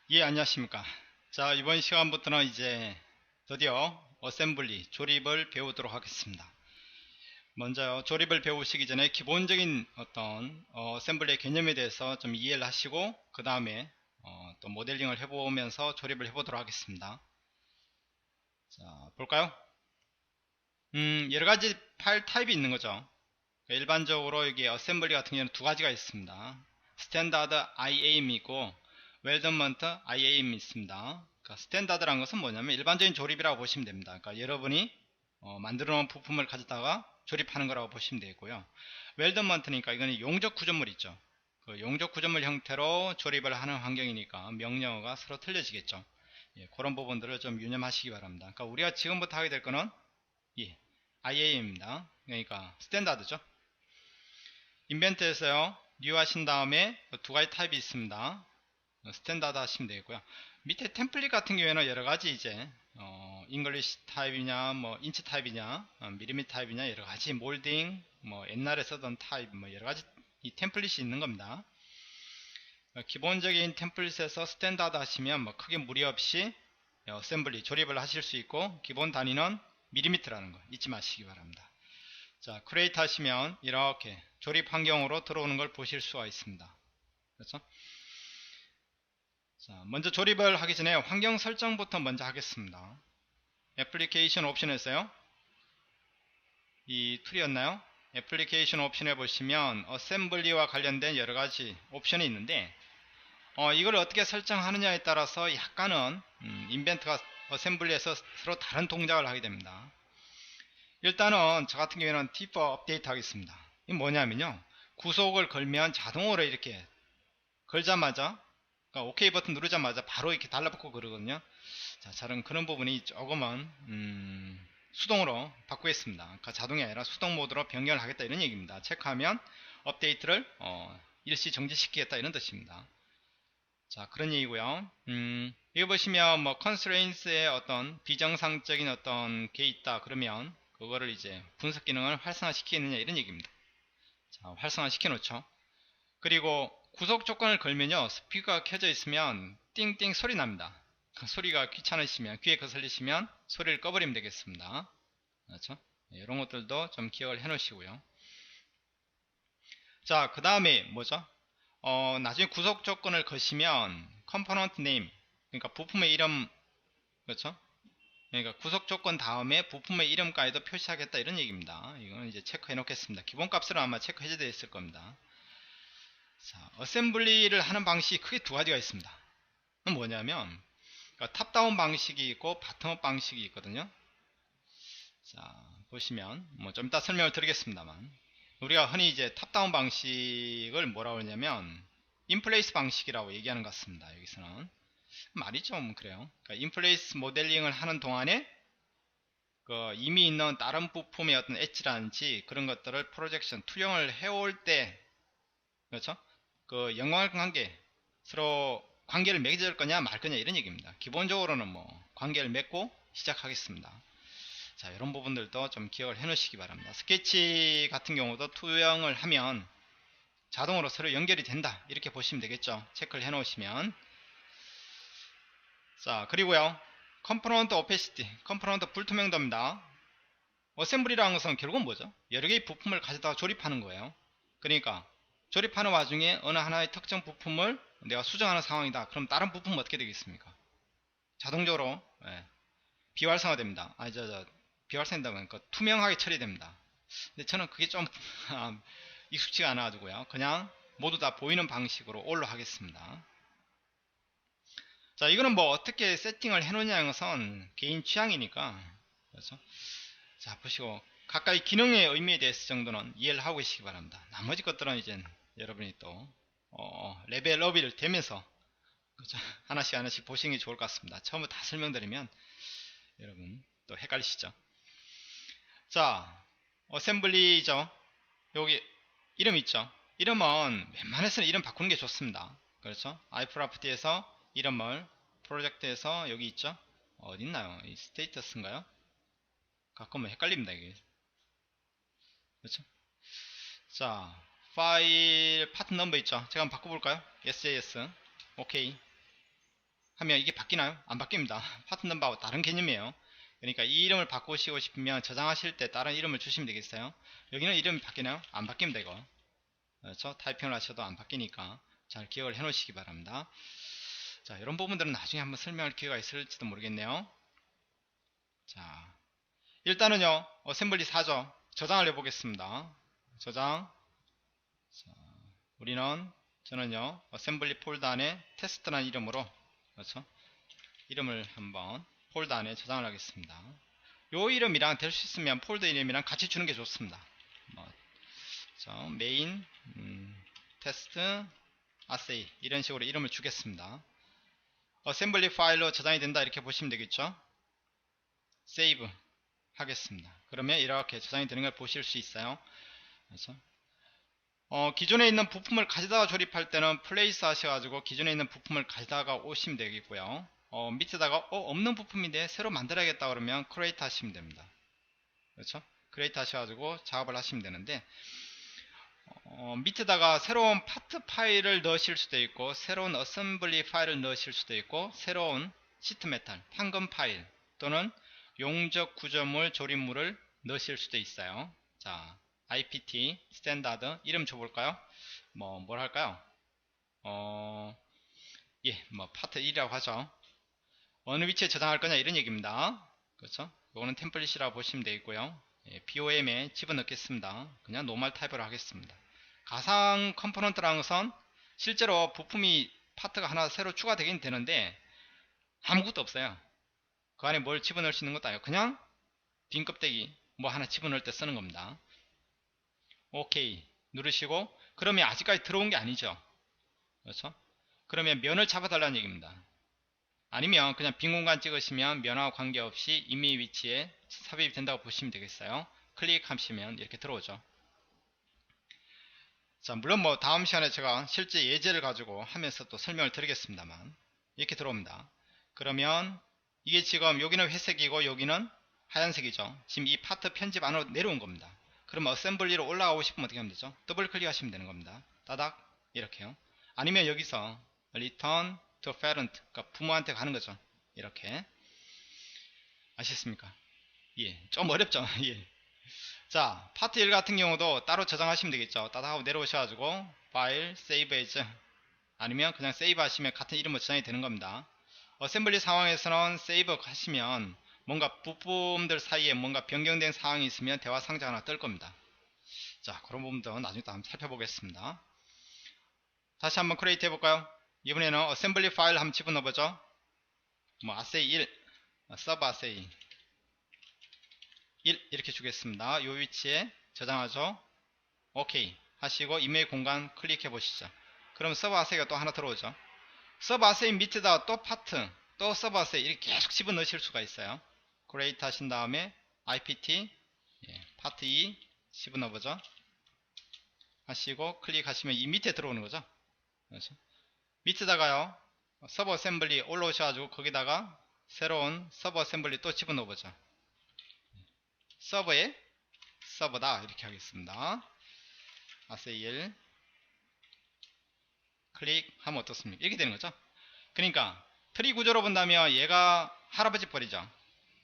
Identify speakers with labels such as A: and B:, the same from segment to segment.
A: 예, 안녕하십니까. 자, 이번 시간부터는 이제 드디어 어셈블리 조립을 배우도록 하겠습니다. 먼저 조립을 배우시기 전에 기본적인 어떤 어셈블리의 개념에 대해서 좀 이해를 하시고 그 다음에 또 모델링을 해보면서 조립을 해보도록 하겠습니다. 자, 볼까요? 여러 가지 파일 타입이 있는 거죠. 일반적으로 여기 어셈블리 같은 경우는 두 가지가 있습니다. 스탠다드 IAM이 있고 웰던먼트 IAM이 있습니다. 그러니까 스탠다드란 것은 뭐냐면 일반적인 조립이라고 보시면 됩니다. 그러니까 여러분이 만들어 놓은 부품을 가져다가 조립하는 거라고 보시면 되고요. 웰던먼트니까 이거는 용접 구조물 있죠. 그 용접 구조물 형태로 조립을 하는 환경이니까 명령어가 서로 틀려지겠죠. 예, 그런 부분들을 좀 유념하시기 바랍니다. 그러니까 우리가 지금부터 하게 될 거는 예, IAM입니다. 그러니까 스탠다드죠. 인벤트에서요 뉴 하신 다음에 두 가지 타입이 있습니다. 스탠다드 하시면 되겠고요. 밑에 템플릿 같은 경우에는 여러 가지 이제 잉글리시 타입이냐 뭐 인치 타입이냐 미리미터 타입이냐 여러 가지 몰딩 뭐 옛날에 쓰던 타입 뭐 여러 가지 이 템플릿이 있는 겁니다. 기본적인 템플릿에서 스탠다드 하시면 뭐 크게 무리 없이 어셈블리 조립을 하실 수 있고 기본 단위는 미리미터라는 거 잊지 마시기 바랍니다. 자, 크리에이트 하시면 이렇게 조립 환경으로 들어오는 걸 보실 수가 있습니다. 그렇죠? 자, 먼저 조립을 하기 전에 환경 설정부터 먼저 하겠습니다. 애플리케이션 옵션에서요. 이 툴이었나요? 애플리케이션 옵션에 보시면 어셈블리와 관련된 여러가지 옵션이 있는데 이걸 어떻게 설정하느냐에 따라서 약간은 인벤트가 어셈블리에서 서로 다른 동작을 하게 됩니다. 일단은 저 같은 경우에는 디퍼 업데이트 하겠습니다. 이게 뭐냐면요. 구속을 걸면 자동으로 이렇게 걸자마자 그러니까 OK 버튼 누르자마자 바로 이렇게 달라붙고 그러거든요. 자, 저는 그런 부분이 조금은 수동으로 바꾸겠습니다. 그러니까 자동이 아니라 수동 모드로 변경을 하겠다 이런 얘기입니다. 체크하면 업데이트를 일시 정지시키겠다 이런 뜻입니다. 자, 그런 얘기고요. 여기 보시면 뭐 컨스트레인스의 어떤 비정상적인 어떤 게 있다 그러면 그거를 이제 분석 기능을 활성화시키느냐 이런 얘기입니다. 자, 활성화시켜 놓죠. 그리고 구속 조건을 걸면요 스피커가 켜져 있으면 띵띵 소리 납니다. 그 소리가 귀찮으시면 귀에 거슬리시면 소리를 꺼버리면 되겠습니다. 그렇죠? 이런 것들도 좀 기억을 해 놓으시고요. 자, 그 다음에 뭐죠? 나중에 구속 조건을 거시면 컴포넌트 네임 그러니까 부품의 이름 그렇죠? 그러니까 구속 조건 다음에 부품의 이름까지도 표시하겠다 이런 얘기입니다. 이거는 이제 체크해 놓겠습니다. 기본값으로 아마 체크해져 있을 겁니다. 자, 어셈블리를 하는 방식이 크게 두 가지가 있습니다. 그건 뭐냐면 그러니까 탑다운 방식이 있고 바텀업 방식이 있거든요. 자, 보시면 뭐 좀 이따 설명을 드리겠습니다만 우리가 흔히 이제 탑다운 방식을 뭐라고 하냐면 인플레이스 방식이라고 얘기하는 것 같습니다. 여기서는 말이 좀 그래요. 그러니까 인플레이스 모델링을 하는 동안에 그 이미 있는 다른 부품의 어떤 엣지라든지 그런 것들을 프로젝션 투영을 해올 때 그렇죠? 그 연관관계 서로 관계를 맺을 거냐 말 거냐 이런 얘기입니다. 기본적으로는 뭐 관계를 맺고 시작하겠습니다. 자, 이런 부분들도 좀 기억을 해 놓으시기 바랍니다. 스케치 같은 경우도 투영을 하면 자동으로 서로 연결이 된다 이렇게 보시면 되겠죠. 체크를 해 놓으시면 자, 그리고요 컴포넌트 오페시티 컴포넌트 불투명도입니다. 어셈블리라는 것은 결국은 뭐죠? 여러 개의 부품을 가져다가 조립하는 거예요. 그러니까 조립하는 와중에 어느 하나의 특정 부품을 내가 수정하는 상황이다. 그럼 다른 부품은 어떻게 되겠습니까? 자동적으로 비활성화 됩니다. 비활성화된다면 투명하게 처리됩니다. 근데 저는 그게 좀 익숙치가 않아 가지고요. 그냥 모두 다 보이는 방식으로 올로 하겠습니다. 자, 이거는 뭐 어떻게 세팅을 해놓냐는 것은 개인 취향이니까 그렇죠? 자, 보시고 각각의 기능의 의미에 대해서 정도는 이해를 하고 계시기 바랍니다. 나머지 것들은 이제 여러분이 또 레벨업을 되면서 그렇죠? 하나씩 하나씩 보시는 게 좋을 것 같습니다. 처음부터 다 설명드리면 여러분 또 헷갈리시죠? 자, 어셈블리죠. 여기 이름 있죠. 이름은 웬만해서는 이름 바꾸는 게 좋습니다. 그렇죠? 아이프라프트에서 이름을 프로젝트에서 여기 있죠. 어디 있나요? 이 스테이터스인가요? 가끔은 헷갈립니다 이게. 그렇죠? 자, 파일 파트 넘버 있죠. 제가 한번 바꿔볼까요? SJS. 오케이. 하면 이게 바뀌나요? 안 바뀝니다. 파트 넘버하고 다른 개념이에요. 그러니까 이 이름을 바꾸시고 싶으면 저장하실 때 다른 이름을 주시면 되겠어요. 여기는 이름이 바뀌나요? 안 바뀝니다. 이거 그렇죠? 타이핑을 하셔도 안 바뀌니까 잘 기억을 해 놓으시기 바랍니다. 자, 이런 부분들은 나중에 한번 설명할 기회가 있을지도 모르겠네요. 자, 일단은요 어셈블리 4죠. 저장을 해보겠습니다. 저장. 자, 저는요 어셈블리 폴더 안에 테스트라는 이름으로, 그렇죠, 이름을 한번 폴더 안에 저장을 하겠습니다. 요 이름이랑 될 수 있으면 폴더 이름이랑 같이 주는 게 좋습니다. 메인 테스트 아세이 이런 식으로 이름을 주겠습니다. 어셈블리 파일로 저장이 된다 이렇게 보시면 되겠죠. 세이브 하겠습니다. 그러면 이렇게 저장이 되는 걸 보실 수 있어요. 그렇죠? 기존에 있는 부품을 가져다가 조립할 때는 플레이스 하셔가지고 기존에 있는 부품을 가져다가 오시면 되겠고요. 밑에다가 없는 부품인데 새로 만들어야겠다 그러면 크리에이트 하시면 됩니다. 그렇죠? 크리에이트 하셔가지고 작업을 하시면 되는데, 밑에다가 새로운 파트 파일을 넣으실 수도 있고 새로운 어셈블리 파일을 넣으실 수도 있고 새로운 시트 메탈 판금 파일 또는 용접 구조물 조립물을 넣으실 수도 있어요. 자, IPT 스탠다드 이름 줘볼까요? 뭘 할까요? 파트 1이라고 하죠. 어느 위치에 저장할 거냐 이런 얘기입니다. 그렇죠? 이거는 템플릿이라고 보시면 되겠고요. BOM에 집어넣겠습니다. 그냥 노멀 타입으로 하겠습니다. 가상 컴포넌트라는 것은 실제로 부품이 파트가 하나 새로 추가되긴 되는데 아무것도 없어요. 그 안에 뭘 집어넣을 수 있는 것도 아니고 그냥 빈 껍데기 뭐 하나 집어넣을 때 쓰는 겁니다. 오케이 누르시고, 그러면 아직까지 들어온 게 아니죠. 그렇죠? 그러면 면을 잡아달라는 얘기입니다. 아니면 그냥 빈 공간 찍으시면 면하고 관계없이 이미 위치에 삽입이 된다고 보시면 되겠어요. 클릭하시면 이렇게 들어오죠. 자, 물론 다음 시간에 제가 실제 예제를 가지고 하면서 또 설명을 드리겠습니다만 이렇게 들어옵니다. 그러면 이게 지금 여기는 회색이고 여기는 하얀색이죠. 지금 이 파트 편집 안으로 내려온 겁니다. 그러면 어셈블리로 올라가고 싶으면 어떻게 하면 되죠? 더블 클릭하시면 되는 겁니다. 따닥 이렇게요. 아니면 여기서 return to parent, 그러니까 부모한테 가는 거죠. 이렇게 아셨습니까? 예, 좀 어렵죠. 예. 자, 파트 1 같은 경우도 따로 저장하시면 되겠죠. 따닥 하고 내려오셔가지고 파일, save as, 아니면 그냥 세이브 하시면 같은 이름으로 저장이 되는 겁니다. 어셈블리 상황에서는 세이브 하시면 뭔가 부품들 사이에 뭔가 변경된 사항이 있으면 대화 상자 하나 뜰 겁니다. 자, 그런 부분도 나중에 또 한번 살펴보겠습니다. 다시 한번 크리에이트 해볼까요? 이번에는 어셈블리 파일 한번 집어넣어보죠. 아세이 1, 서브 아세이 1 이렇게 주겠습니다. 이 위치에 저장하죠. 오케이 하시고 이메일 공간 클릭해 보시죠. 그럼 서브 아세이가 또 하나 들어오죠. 서브 아세이 밑에다가 또 파트, 또 서브 아세이 이렇게 계속 집어넣으실 수가 있어요. 크리에이트 하신 다음에 IPT 파트 2 집어넣어보죠. 하시고 클릭하시면 이 밑에 들어오는 거죠. 그렇죠? 밑에다가요 서버 어셈블리 올라오셔가지고 거기다가 새로운 서버 어셈블리 또 집어넣어보죠. 서버에 서버다 이렇게 하겠습니다. 아세이 1 클릭하면 어떻습니까? 이렇게 되는 거죠. 그러니까 트리 구조로 본다면 얘가 할아버지 뻘이죠.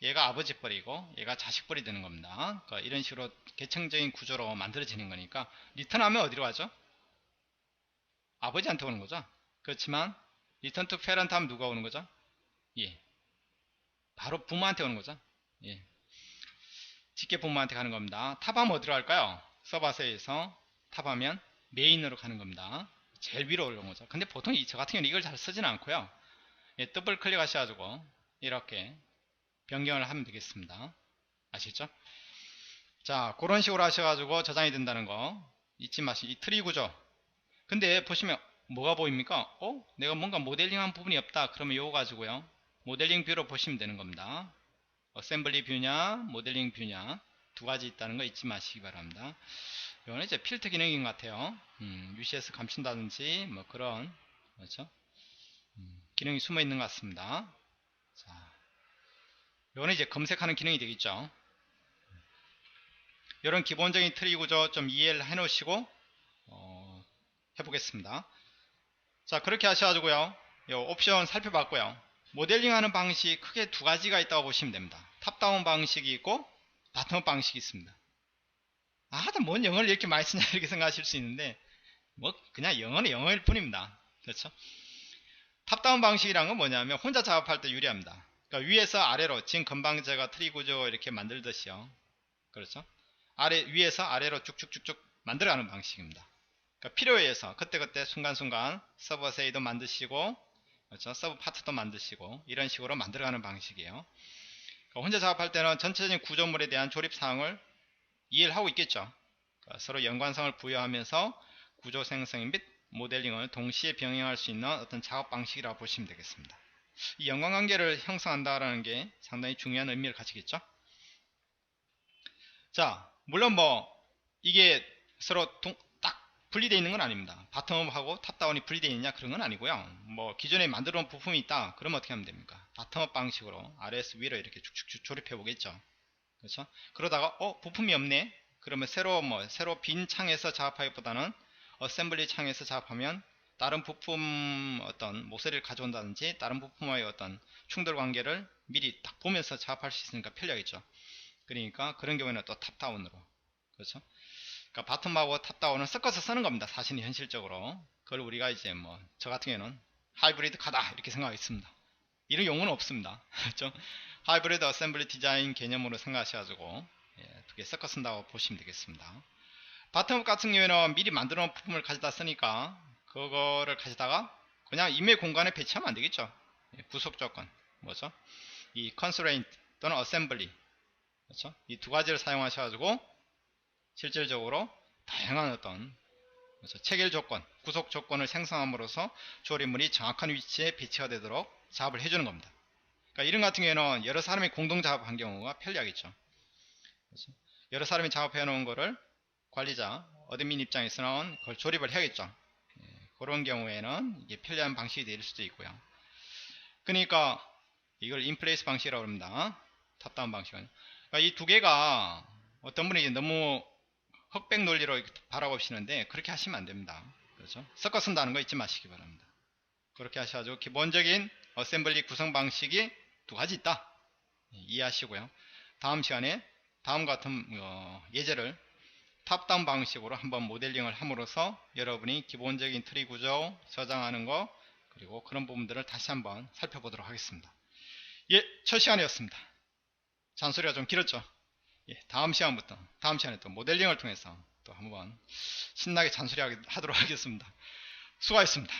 A: 얘가 아버지 뻘이고 얘가 자식 뻘이 되는 겁니다. 그러니까 이런 식으로 계층적인 구조로 만들어지는 거니까 리턴하면 어디로 가죠? 아버지한테 오는 거죠. 그렇지만 리턴 투 페런트 하면 누가 오는 거죠? 예, 바로 부모한테 오는 거죠. 예, 직계 부모한테 가는 겁니다. 탑하면 어디로 갈까요? 서버에서 탑하면 메인으로 가는 겁니다. 제일 위로 올라온 거죠. 근데 보통 저 같은 경우는 이걸 잘 쓰지는 않고요. 예, 더블 클릭 하셔가지고 이렇게 변경을 하면 되겠습니다. 아시죠? 자, 그런 식으로 하셔가지고 저장이 된다는 거 잊지 마시고, 이 트리 구조. 근데 보시면 뭐가 보입니까? 내가 뭔가 모델링한 부분이 없다. 그러면 이거 가지고요 모델링 뷰로 보시면 되는 겁니다. 어셈블리 뷰냐 모델링 뷰냐 두 가지 있다는 거 잊지 마시기 바랍니다. 이거는 이제 필터 기능인 것 같아요. UCS 감춘다든지 뭐 그런, 그렇죠? 기능이 숨어 있는 것 같습니다. 자, 이거는 이제 검색하는 기능이 되겠죠. 이런 기본적인 트리 구조 좀 이해를 해 놓으시고 해보겠습니다. 자, 그렇게 하셔가지고요 요 옵션 살펴봤고요. 모델링하는 방식이 크게 두 가지가 있다고 보시면 됩니다. 탑다운 방식이 있고 바텀업 방식이 있습니다. 하여튼 뭔 영어를 이렇게 많이 쓰냐 이렇게 생각하실 수 있는데 뭐 그냥 영어는 영어일 뿐입니다. 그렇죠? 탑다운 방식이란 건 뭐냐면 혼자 작업할 때 유리합니다. 그러니까 위에서 아래로 지금 금방 제가 트리 구조 이렇게 만들듯이요. 그렇죠? 위에서 아래로 쭉쭉쭉쭉 만들어가는 방식입니다. 그러니까 필요에 의해서 그때그때 순간순간 서버 세이도 만드시고, 그렇죠? 서버 파트도 만드시고, 이런 식으로 만들어가는 방식이에요. 그러니까 혼자 작업할 때는 전체적인 구조물에 대한 조립 사항을 이해를 하고 있겠죠. 그러니까 서로 연관성을 부여하면서 구조 생성 및 모델링을 동시에 병행할 수 있는 어떤 작업 방식이라고 보시면 되겠습니다. 이 연관관계를 형성한다라는 게 상당히 중요한 의미를 가지겠죠. 자, 물론 뭐 이게 서로 딱 분리되어 있는 건 아닙니다. 바텀업하고 탑다운이 분리되어 있느냐 그런 건 아니고요. 뭐 기존에 만들어 놓은 부품이 있다 그러면 어떻게 하면 됩니까? 바텀업 방식으로 아래에서 위로 이렇게 쭉쭉쭉 조립해 보겠죠. 그렇죠? 그러다가 부품이 없네. 그러면 새로 빈 창에서 작업하기보다는 어셈블리 창에서 작업하면 다른 부품 어떤 모서리를 가져온다든지 다른 부품과의 어떤 충돌 관계를 미리 딱 보면서 작업할 수 있으니까 편리하겠죠. 그러니까 그런 경우에는 또 탑다운으로, 그렇죠? 그러니까 바텀하고 탑다운은 섞어서 쓰는 겁니다. 사실은 현실적으로. 그걸 우리가 이제 뭐 저 같은 경우는 하이브리드 카다 이렇게 생각했습니다. 이런 용어는 없습니다. 그렇죠? 하이브리드 어셈블리 디자인 개념으로 생각하셔가지고 두 개 섞어 쓴다고 보시면 되겠습니다. 바텀업 같은 경우에는 미리 만들어 놓은 부품을 가져다 쓰니까 그거를 가져다가 그냥 임의 공간에 배치하면 안 되겠죠. 구속 조건 뭐죠? 이 constraint 또는 assembly, 그렇죠? 이 두 가지를 사용하셔가지고 실질적으로 다양한 어떤, 그렇죠? 체결 조건, 구속 조건을 생성함으로써 조립물이 정확한 위치에 배치가 되도록 작업을 해주는 겁니다. 그러니까 이런 같은 경우에는 여러 사람이 공동 작업한 경우가 편리하겠죠. 그렇죠? 여러 사람이 작업해 놓은 거를 관리자, 어드민 입장에서는 그걸 조립을 해야겠죠. 그런 경우에는 이게 편리한 방식이 될 수도 있고요. 그러니까 이걸 인플레이스 방식이라고 합니다. 탑다운 방식은. 그러니까 이 두 개가 어떤 분이 너무 흑백 논리로 바라보시는데 그렇게 하시면 안 됩니다. 그렇죠? 섞어 쓴다는 거 잊지 마시기 바랍니다. 그렇게 하셔가지고 기본적인 어셈블리 구성 방식이 두 가지 있다. 이해하시고요. 다음 시간에 다음 같은 예제를 탑다운 방식으로 한번 모델링을 함으로써 여러분이 기본적인 트리 구조 저장하는 거 그리고 그런 부분들을 다시 한번 살펴보도록 하겠습니다. 첫 시간이었습니다. 잔소리가 좀 길었죠. 다음 시간에 또 모델링을 통해서 또 한번 신나게 잔소리 하도록 하겠습니다. 수고하셨습니다.